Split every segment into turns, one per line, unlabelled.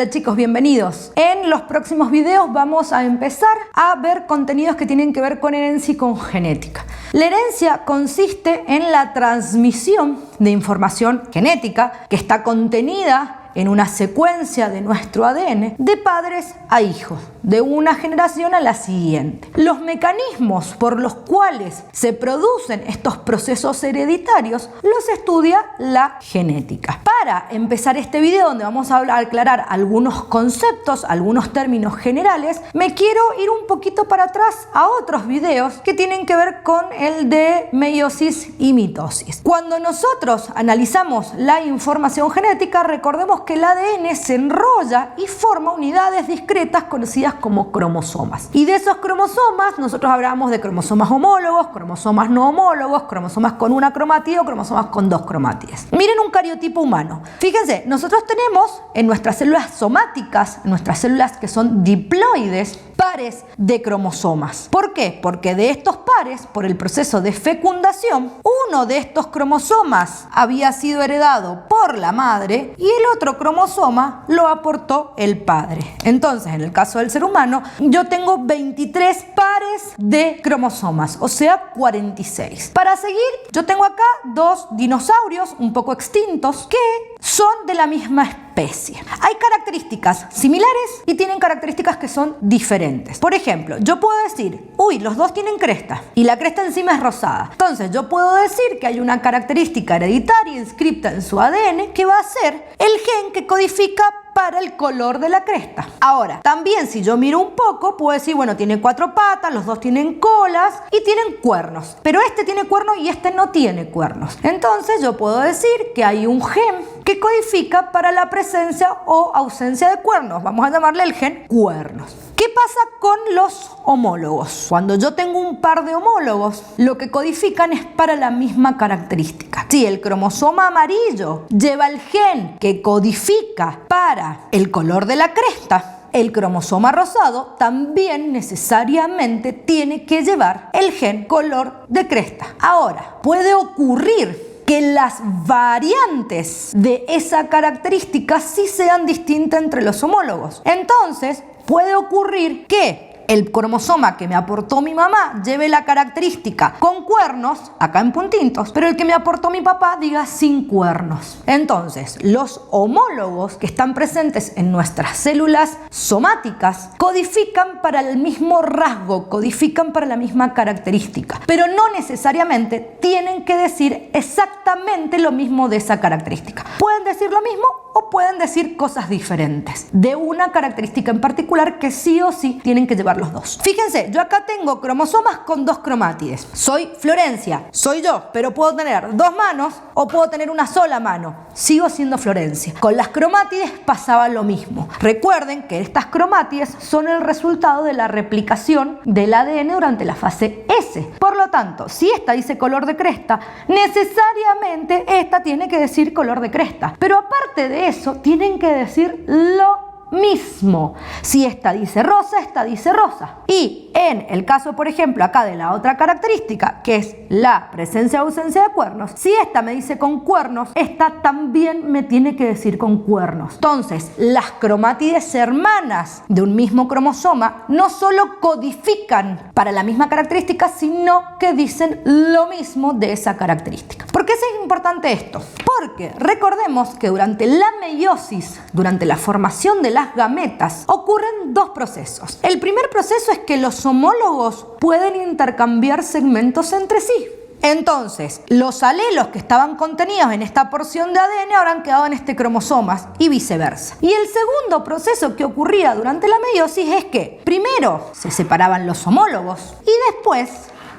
Hola chicos, bienvenidos. En los próximos videos vamos a empezar a ver contenidos que tienen que ver con herencia y con genética. La herencia consiste en la transmisión de información genética que está contenida en una secuencia de nuestro ADN de padres a hijos, de una generación a la siguiente. Los mecanismos por los cuales se producen estos procesos hereditarios los estudia la genética. Para empezar este video, donde vamos a aclarar algunos conceptos, algunos términos generales, me quiero ir un poquito para atrás a otros videos que tienen que ver con el de meiosis y mitosis. Cuando nosotros analizamos la información genética, recordemos que el ADN se enrolla y forma unidades discretas conocidas como cromosomas. Y de esos cromosomas nosotros hablamos de cromosomas homólogos, cromosomas no homólogos, cromosomas con una cromatida o cromosomas con dos cromátides. Miren un cariotipo humano. Fíjense, nosotros tenemos en nuestras células somáticas, en nuestras células que son diploides, pares de cromosomas. ¿Por qué? Porque de estos pares, por el proceso de fecundación, uno de estos cromosomas había sido heredado por la madre y el otro cromosoma lo aportó el padre. Entonces, en el caso del ser humano, yo tengo 23 pares de cromosomas, o sea, 46. Para seguir, yo tengo acá dos dinosaurios un poco extintos que son de la misma especie. Hay características similares y tienen características que son diferentes. Por ejemplo, yo puedo decir, uy, los dos tienen cresta y la cresta encima es rosada. Entonces yo puedo decir que hay una característica hereditaria inscripta en su ADN que va a ser el gen que codifica para el color de la cresta. Ahora, también si yo miro un poco, puedo decir, bueno, tiene 4 patas, los dos tienen colas y tienen cuernos. Pero este tiene cuernos y este no tiene cuernos. Entonces yo puedo decir que hay un gen que codifica para la presencia o ausencia de cuernos. Vamos a llamarle el gen cuernos. ¿Qué pasa con los homólogos? Cuando yo tengo un par de homólogos, lo que codifican es para la misma característica. Si el cromosoma amarillo lleva el gen que codifica para el color de la cresta, el cromosoma rosado también necesariamente tiene que llevar el gen color de cresta. Ahora, puede ocurrir que las variantes de esa característica sí sean distintas entre los homólogos. Entonces, puede ocurrir que el cromosoma que me aportó mi mamá lleve la característica con cuernos, acá en puntitos, pero el que me aportó mi papá diga sin cuernos. Entonces, los homólogos que están presentes en nuestras células somáticas codifican para el mismo rasgo, codifican para la misma característica, pero no necesariamente tienen que decir exactamente lo mismo de esa característica. Pueden decir lo mismo o pueden decir cosas diferentes de una característica en particular que sí o sí tienen que llevar los dos. Fíjense, yo acá tengo cromosomas con dos cromátides. Soy Florencia, soy yo, pero puedo tener dos manos o puedo tener una sola mano. Sigo siendo Florencia. Con las cromátides pasaba lo mismo. Recuerden que estas cromátides son el resultado de la replicación del ADN durante la fase S. Por lo tanto, si esta dice color de cresta, necesariamente esta tiene que decir color de cresta. Pero aparte de eso, tienen que decir lo mismo. Si esta dice rosa, esta dice rosa. Y en el caso, por ejemplo, acá de la otra característica, que es la presencia o ausencia de cuernos, si esta me dice con cuernos, esta también me tiene que decir con cuernos. Entonces, las cromátides hermanas de un mismo cromosoma no solo codifican para la misma característica, sino que dicen lo mismo de esa característica. ¿Por qué es importante esto? Porque recordemos que durante la meiosis, durante la formación de las gametas, ocurren dos procesos. El primer proceso es que los homólogos pueden intercambiar segmentos entre sí. Entonces, los alelos que estaban contenidos en esta porción de ADN ahora han quedado en este cromosoma y viceversa. Y el segundo proceso que ocurría durante la meiosis es que primero se separaban los homólogos y después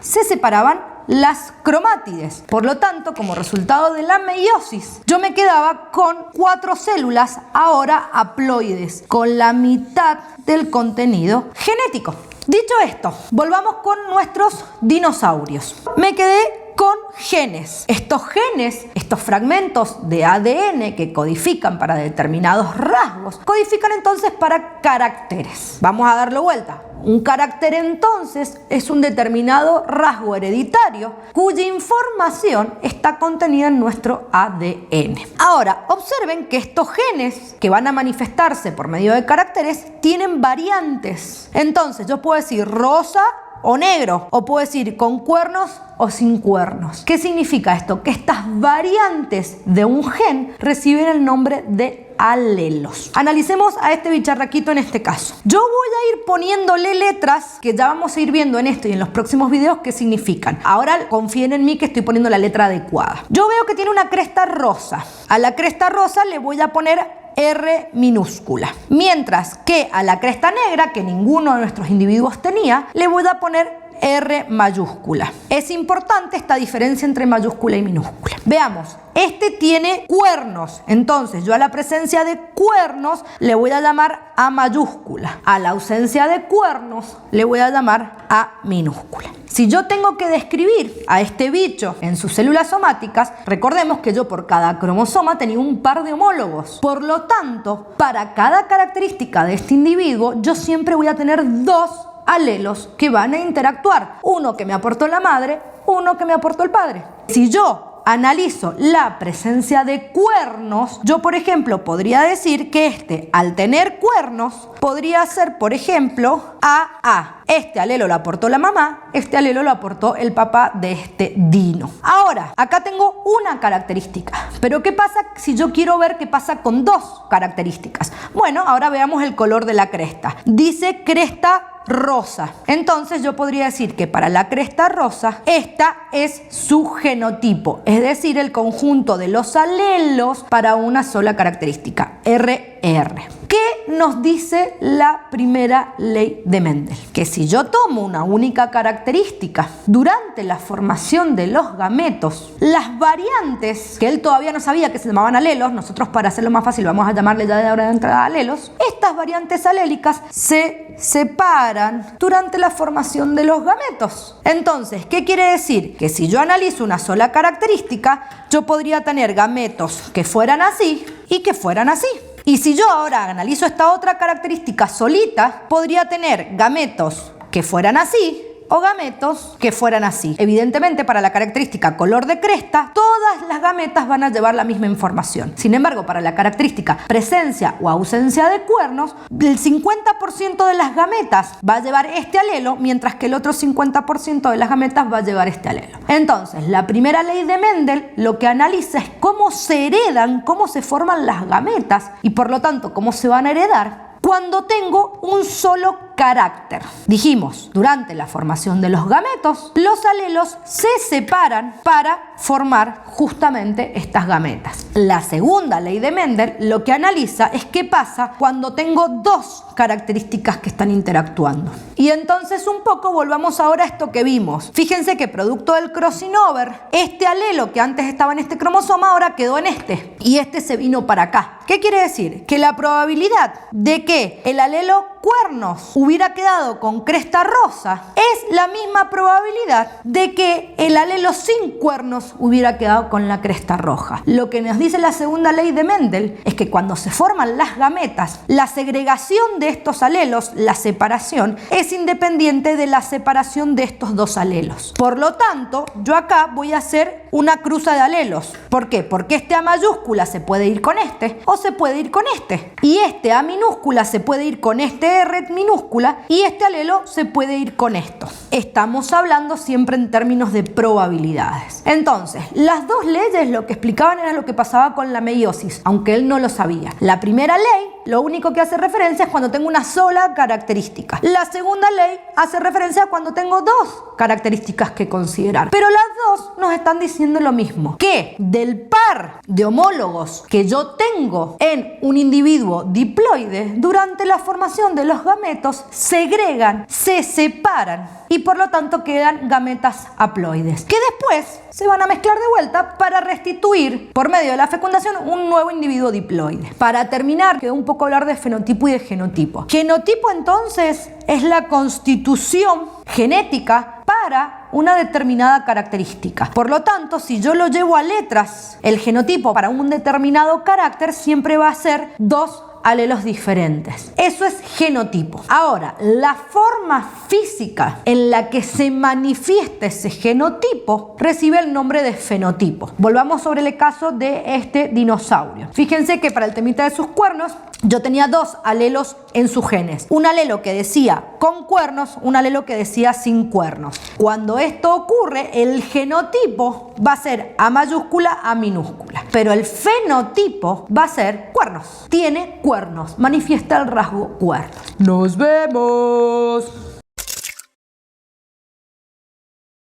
se separaban las cromátides. Por lo tanto, como resultado de la meiosis, yo me quedaba con 4 células ahora haploides, con la mitad del contenido genético. Dicho esto, volvamos con nuestros dinosaurios. Me quedé con genes. Estos genes, estos fragmentos de ADN que codifican para determinados rasgos, codifican entonces para caracteres. Vamos a darle vuelta. Un carácter entonces es un determinado rasgo hereditario cuya información está contenida en nuestro ADN. Ahora, observen que estos genes que van a manifestarse por medio de caracteres tienen variantes. Entonces yo puedo decir rosa o negro, o puedo decir con cuernos o sin cuernos. ¿Qué significa esto? Que estas variantes de un gen reciben el nombre de alelos. Analicemos a este bicharraquito en este caso. Yo voy a ir poniéndole letras que ya vamos a ir viendo en esto y en los próximos videos qué significan. Ahora confíen en mí que estoy poniendo la letra adecuada. Yo veo que tiene una cresta rosa. A la cresta rosa le voy a poner R minúscula. Mientras que a la cresta negra, que ninguno de nuestros individuos tenía, le voy a poner R mayúscula. Es importante esta diferencia entre mayúscula y minúscula. Veamos, este tiene cuernos, entonces yo a la presencia de cuernos le voy a llamar A mayúscula. A la ausencia de cuernos le voy a llamar A minúscula. Si yo tengo que describir a este bicho en sus células somáticas, recordemos que yo por cada cromosoma tenía un par de homólogos. Por lo tanto, para cada característica de este individuo, yo siempre voy a tener dos alelos que van a interactuar. Uno que me aportó la madre, uno que me aportó el padre. Si yo analizo la presencia de cuernos, yo por ejemplo podría decir que al tener cuernos, podría ser por ejemplo AA. Este alelo lo aportó la mamá, este alelo lo aportó el papá de este Dino. Ahora, acá tengo una característica, pero ¿qué pasa si yo quiero ver qué pasa con dos características? Bueno, ahora veamos el color de la cresta. Dice cresta rosa. Entonces yo podría decir que para la cresta rosa, esta es su genotipo, es decir, el conjunto de los alelos para una sola característica, RR. ¿Qué nos dice la primera ley de Mendel? Que si yo tomo una única característica durante la formación de los gametos, las variantes, que él todavía no sabía que se llamaban alelos, nosotros para hacerlo más fácil vamos a llamarle ya de ahora de entrada alelos, estas variantes alélicas se separan durante la formación de los gametos. Entonces, ¿qué quiere decir? Que si yo analizo una sola característica, yo podría tener gametos que fueran así y que fueran así. Y si yo ahora analizo esta otra característica solita, podría tener gametos que fueran así o gametos que fueran así. Evidentemente, para la característica color de cresta, todas las gametas van a llevar la misma información. Sin embargo, para la característica presencia o ausencia de cuernos, el 50% de las gametas va a llevar este alelo, mientras que el otro 50% de las gametas va a llevar este alelo. Entonces, la primera ley de Mendel lo que analiza es cómo se heredan, cómo se forman las gametas y por lo tanto, cómo se van a heredar cuando tengo un solo carácter. Dijimos, durante la formación de los gametos, los alelos se separan para formar justamente estas gametas. La segunda ley de Mendel lo que analiza es qué pasa cuando tengo dos características que están interactuando. Y entonces un poco volvamos ahora a esto que vimos. Fíjense que producto del crossing over, este alelo que antes estaba en este cromosoma ahora quedó en este y este se vino para acá. ¿Qué quiere decir? Que la probabilidad de que el alelo cuernos hubiera quedado con cresta rosa es la misma probabilidad de que el alelo sin cuernos hubiera quedado con la cresta roja. Lo que nos dice la segunda ley de Mendel es que cuando se forman las gametas, la segregación de estos alelos, la separación, es independiente de la separación de estos dos alelos. Por lo tanto, yo acá voy a hacer una cruza de alelos. ¿Por qué? Porque este A mayúscula se puede ir con este o se puede ir con este. Y este A minúscula se puede ir con este R minúscula y este alelo se puede ir con esto. Estamos hablando siempre en términos de probabilidades. Entonces, las dos leyes lo que explicaban era lo que pasaba con la meiosis, aunque él no lo sabía. La primera ley, lo único que hace referencia es cuando tengo una sola característica. La segunda ley hace referencia a cuando tengo dos características que considerar. Pero las dos nos están diciendo lo mismo, que del par de homólogos que yo tengo en un individuo diploide, durante la formación de los gametos segregan, se separan y por lo tanto quedan gametas haploides, que después se van a mezclar de vuelta para restituir por medio de la fecundación un nuevo individuo diploide. Para terminar, quedó un poco hablar de fenotipo y de genotipo. Genotipo entonces es la constitución genética para una determinada característica. Por lo tanto, si yo lo llevo a letras, el genotipo para un determinado carácter siempre va a ser dos alelos diferentes. Eso es genotipo. Ahora, la forma física en la que se manifiesta ese genotipo recibe el nombre de fenotipo. Volvamos sobre el caso de este dinosaurio. Fíjense que para el temita de sus cuernos, yo tenía dos alelos en sus genes. Un alelo que decía con cuernos, un alelo que decía sin cuernos. Cuando esto ocurre, el genotipo va a ser A mayúscula, A minúscula. Pero el fenotipo va a ser cuernos. Tiene cuernos. Manifiesta el rasgo cuernos. ¡Nos vemos!